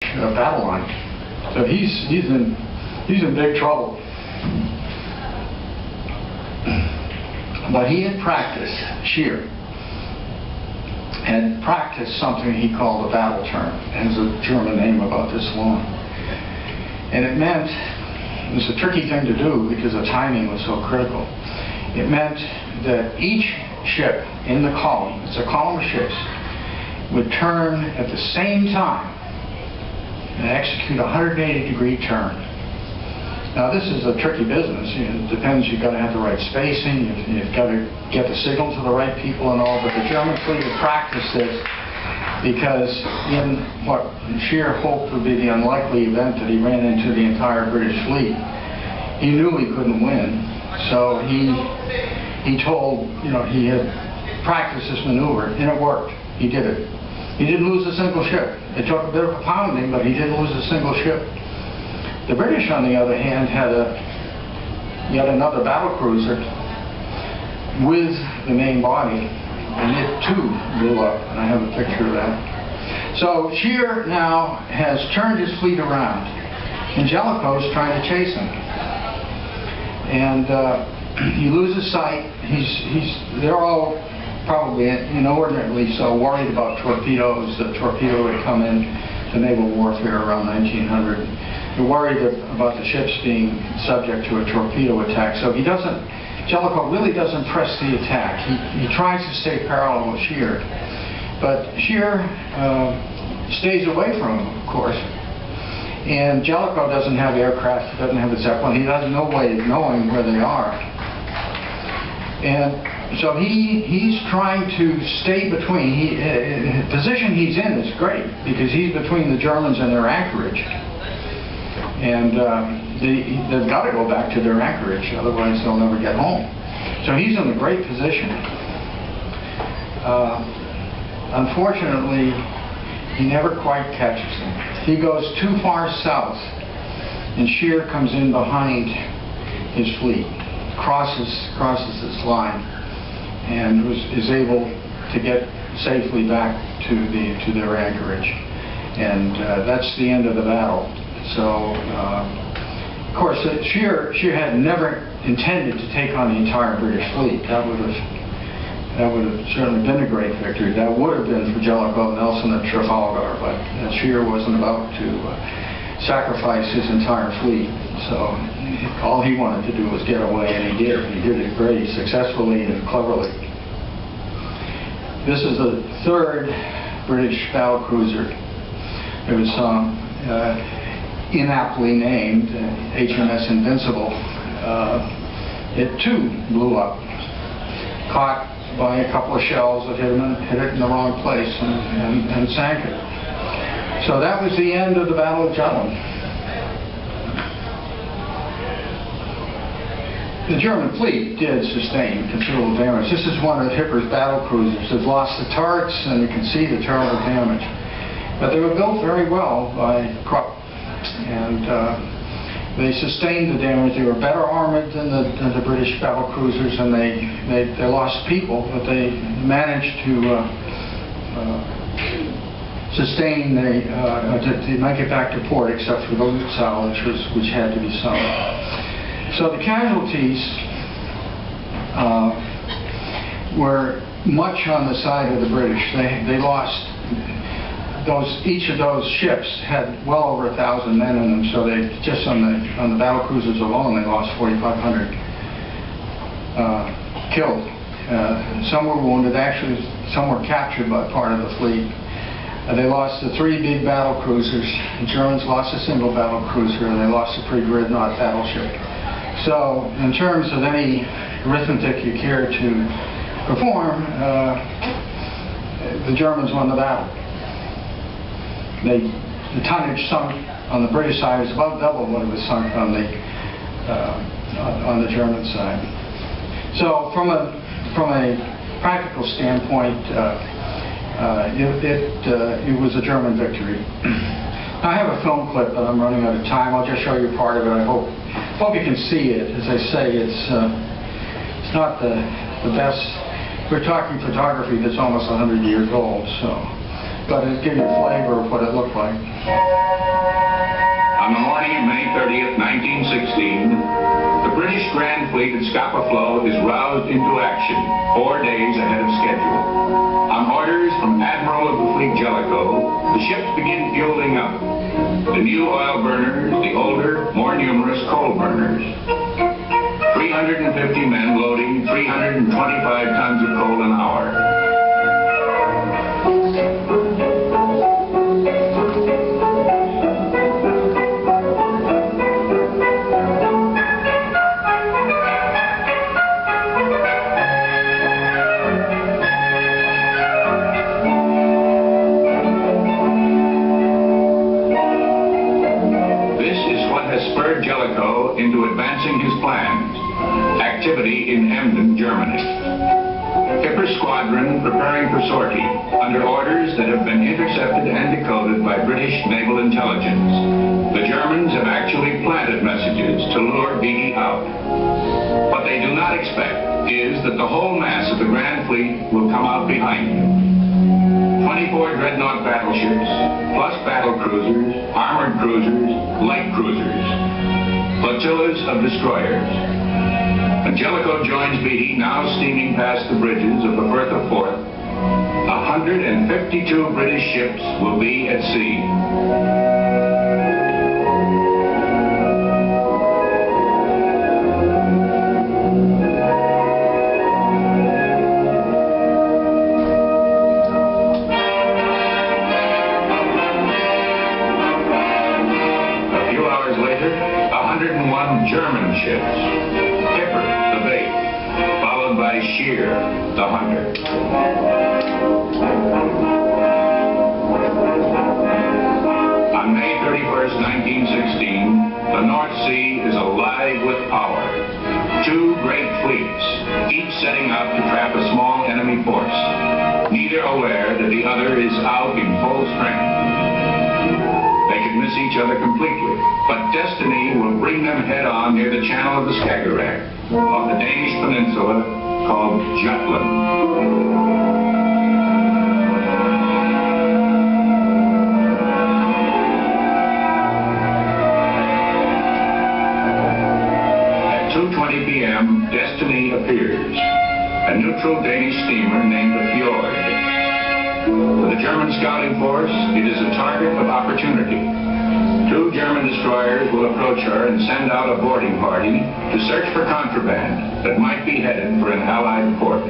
battle line. So he's in big trouble. But he had practiced, Scheer had practiced something he called a battle turn. There's a German name about this long. And it meant, it was a tricky thing to do because the timing was so critical. It meant that each ship in the column, it's a column of ships, would turn at the same time and execute a 180-degree turn. Now this is a tricky business. It depends, you've got to have the right spacing, you've got to get the signal to the right people and all, but the German fleet had practiced this because in what Scheer hoped would be the unlikely event that he ran into the entire British fleet, he knew he couldn't win. So he told, he had practiced this maneuver and it worked. He did it. He didn't lose a single ship. It took a bit of a pounding, but he didn't lose a single ship. The British, on the other hand, had yet another battle cruiser with the main body, and it too blew up, and I have a picture of that. So Scheer now has turned his fleet around, and Jellicoe's trying to chase him. And he loses sight. They're all probably inordinately so worried about torpedoes. The torpedo had come in to naval warfare around 1900. They're worried about the ships being subject to a torpedo attack. So Jellicoe really doesn't press the attack. He tries to stay parallel with Scheer. But Scheer stays away from him, of course. And Jellicoe doesn't have aircraft, he doesn't have a Zeppelin, he has no way of knowing where they are. And so he's trying to stay between. The position he's in is great because he's between the Germans and their anchorage. And they've got to go back to their anchorage, otherwise they'll never get home. So he's in a great position. Unfortunately, he never quite catches them. He goes too far south, and Scheer comes in behind his fleet, crosses this line, and is able to get safely back to their anchorage. And that's the end of the battle. So, of course, Scheer had never intended to take on the entire British fleet. That would have certainly been a great victory. That would have been for Jellicoe, Nelson, and Trafalgar, but Scheer wasn't about to sacrifice his entire fleet. So all he wanted to do was get away, and he did. He did it very successfully and cleverly. This is the third British battle cruiser. It was inaptly named HMS Invincible. It too blew up, caught by a couple of shells that hit it in the wrong place and sank it. So that was the end of the Battle of Jutland. The German fleet did sustain considerable damage. This is one of Hipper's battle cruisers. They've lost the turrets, and you can see the terrible damage. But they were built very well by Krupp, and they sustained the damage. They were better armored than the British battle cruisers, and they lost people, but they managed to sustain to make it back to port, except for the loot salvage, which had to be sunk. So the casualties were much on the side of the British. They lost. Each of those ships had well over 1,000 men in them, so they just on the battle cruisers alone they lost 4,500 killed. Some were wounded. Actually, some were captured by part of the fleet. They lost the 3 big battle cruisers. The Germans lost a single battle cruiser, and they lost a pre-dreadnought battleship. So, in terms of any arithmetic you care to perform, the Germans won the battle. The tonnage sunk on the British side was about double what it was sunk on the German side. So from a practical standpoint, it was a German victory. I have a film clip, but I'm running out of time. I'll just show you part of it. I hope you can see it. As I say, it's not the best. We're talking photography that's almost 100 years old, so but it'll give you a flavor of what it looked like. On the morning of May 30th, 1916, the British Grand Fleet at Scapa Flow is roused into action 4 days ahead of schedule. On orders from Admiral of the Fleet Jellicoe, the ships begin fueling up. The new oil burners, the older, more numerous coal burners. 350 men loading 325 tons of coal an hour. Spurred Jellicoe into advancing his plans. Activity in Emden, Germany. Hipper's squadron preparing for sortie under orders that have been intercepted and decoded by British naval intelligence. The Germans have actually planted messages to lure Beatty out. What they do not expect is that the whole mass of the Grand Fleet will come out behind him. 24 dreadnought battleships, plus battle cruisers, armored cruisers, light cruisers, flotillas of destroyers. And Jellicoe joins Beatty, now steaming past the bridges of the Firth of Forth. 152 British ships will be at sea. German ships, Hipper, the bait, followed by Shear, the hunter. On May 31st, 1916, the North Sea is alive with power. Two great fleets, each setting out to trap a small enemy force, neither aware that the other is out in full strength. They could miss each other completely, but destiny will bring them head-on near the channel of the Skagerrak, off the Danish peninsula called Jutland. At 2:20 p.m., destiny appears, a neutral Danish steamer named the Fjord. For the German scouting force, it is a target of opportunity. Two German destroyers will approach her and send out a boarding party to search for contraband that might be headed for an Allied port.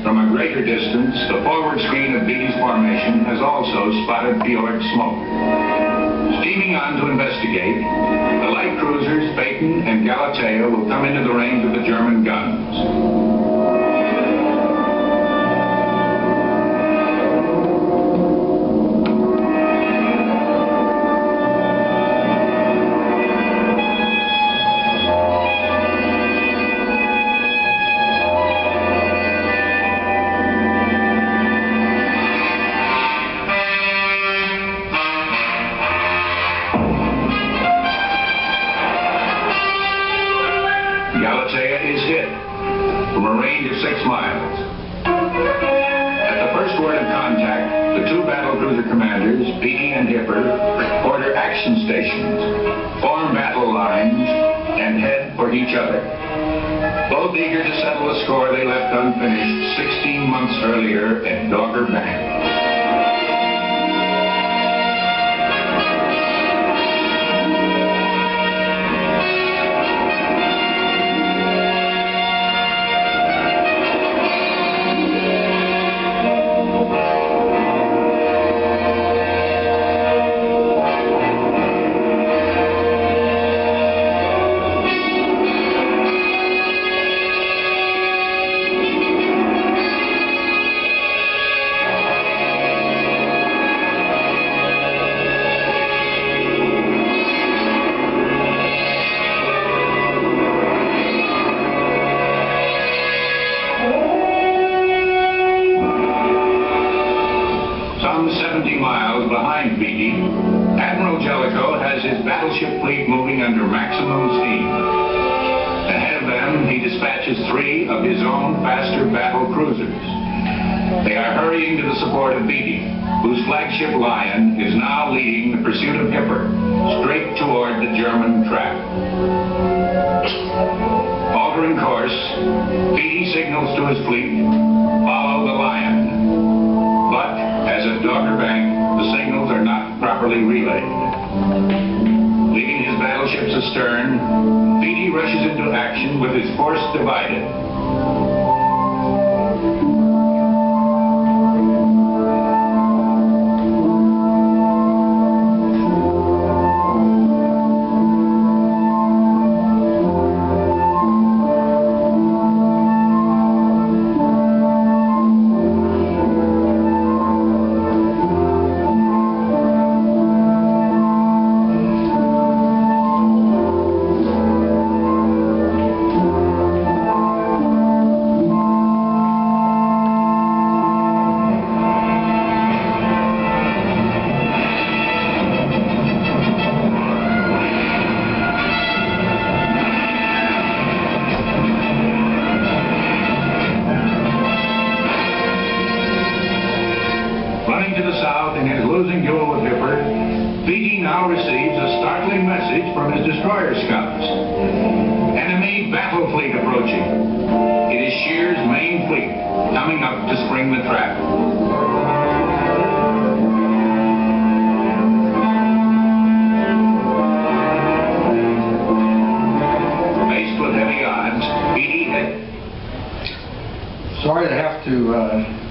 From a greater distance, the forward screen of Beatty's formation has also spotted fjord smoke. Steaming on to investigate, the light cruisers Phaeton and Galatea will come into the range of the German guns. Galatea is hit from a range of 6 miles. At the first word of contact, the two battlecruiser commanders, Beatty and Hipper, order action stations, form battle lines, and head for each other. Both eager to settle a score they left unfinished 16 months earlier at Dogger Bank. Some 70 miles behind Beatty, Admiral Jellicoe has his battleship fleet moving under maximum steam. dispatches 3 of his own faster battle cruisers. They are hurrying to the support of Beatty, whose flagship Lion is now leading the pursuit of Hipper, straight toward the German trap. Altering course, Beatty signals to his fleet, "Follow the Lion." But, as at Dogger Bank, the signals are not properly relayed. Leaving his battleships astern, Beatty rushes into action with his force divided. To the south in his losing duel with Hipper, Beatty now receives a startling message from his destroyer scouts. Enemy battle fleet approaching. It is Shear's main fleet coming up to spring the trap. Faced with heavy odds, Beatty had... Sorry to have to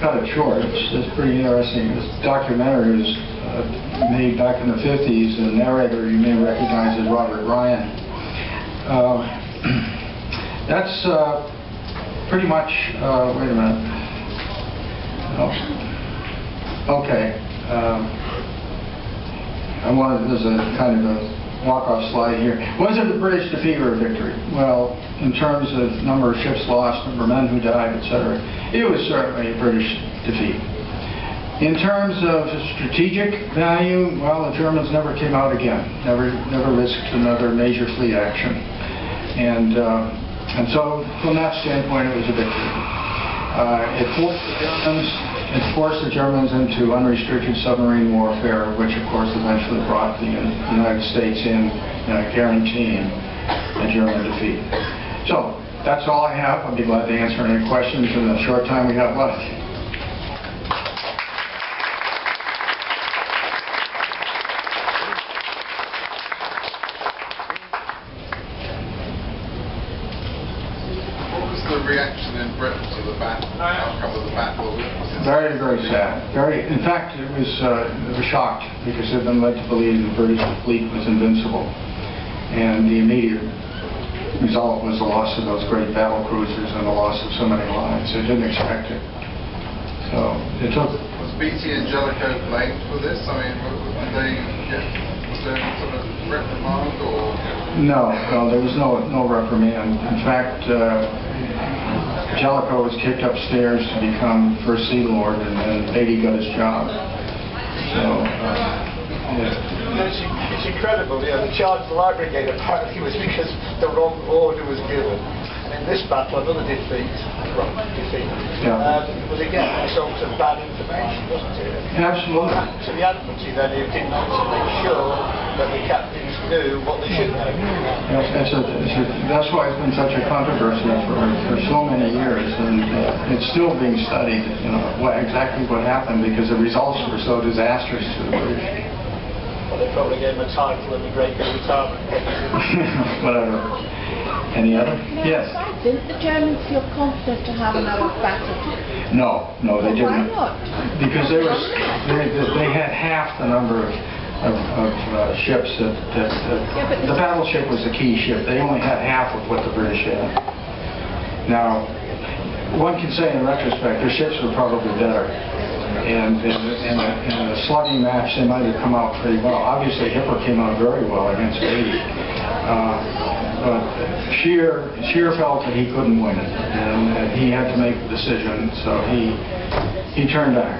cut it short. It's pretty interesting. This documentary was made back in the 50s. The narrator you may recognize is Robert Ryan. That's pretty much, wait a minute. Oh. Okay. There's a kind of a walk-off slide here. Was it a British defeat or a victory? Well, in terms of number of ships lost, number of men who died, etc., it was certainly a British defeat. In terms of strategic value, well, the Germans never came out again, never risked another major fleet action, and so from that standpoint, it was a victory. It forced the Germans into unrestricted submarine warfare, which of course eventually brought the United States in, guaranteeing a German defeat. So that's all I have. I'll be glad to answer any questions in the short time we have left. What was the reaction in Britain to the outcome of the battle? Very, very sad. In fact, it was shocked because they'd been led to believe the British fleet was invincible, and the immediate result was the loss of those great battle cruisers and the loss of so many lives. They didn't expect it. So it took. Was Beatty and Jellicoe blamed for this? I mean, was there any sort of reprimand or? No, there was no reprimand. In fact, Jellicoe was kicked upstairs to become First Sea Lord, and then Beatty got his job. So, It's incredible, the charge of the Light Brigade apparently was because the wrong order was given. And in this battle, another defeat, was again a result of bad information, wasn't it? Absolutely. So the Admiralty then didn't make sure that the captains knew what they should know. That's why it's been such a controversy for so many years, and it's still being studied, exactly what happened, because the results were so disastrous to the British. Well, they probably gave him a title and a great retirement. Whatever. Any other? Yes. Didn't the Germans feel confident to have another battle? No, they didn't. Why not? Because they had half the number of ships that the battleship was the key ship. They only had half of what the British had. Now, one can say in retrospect, their ships were probably better. And in a slugging match, they might have come out pretty well. Obviously, Hipper came out very well against Beatty. But Shear felt that he couldn't win it, and he had to make the decision, so he turned back.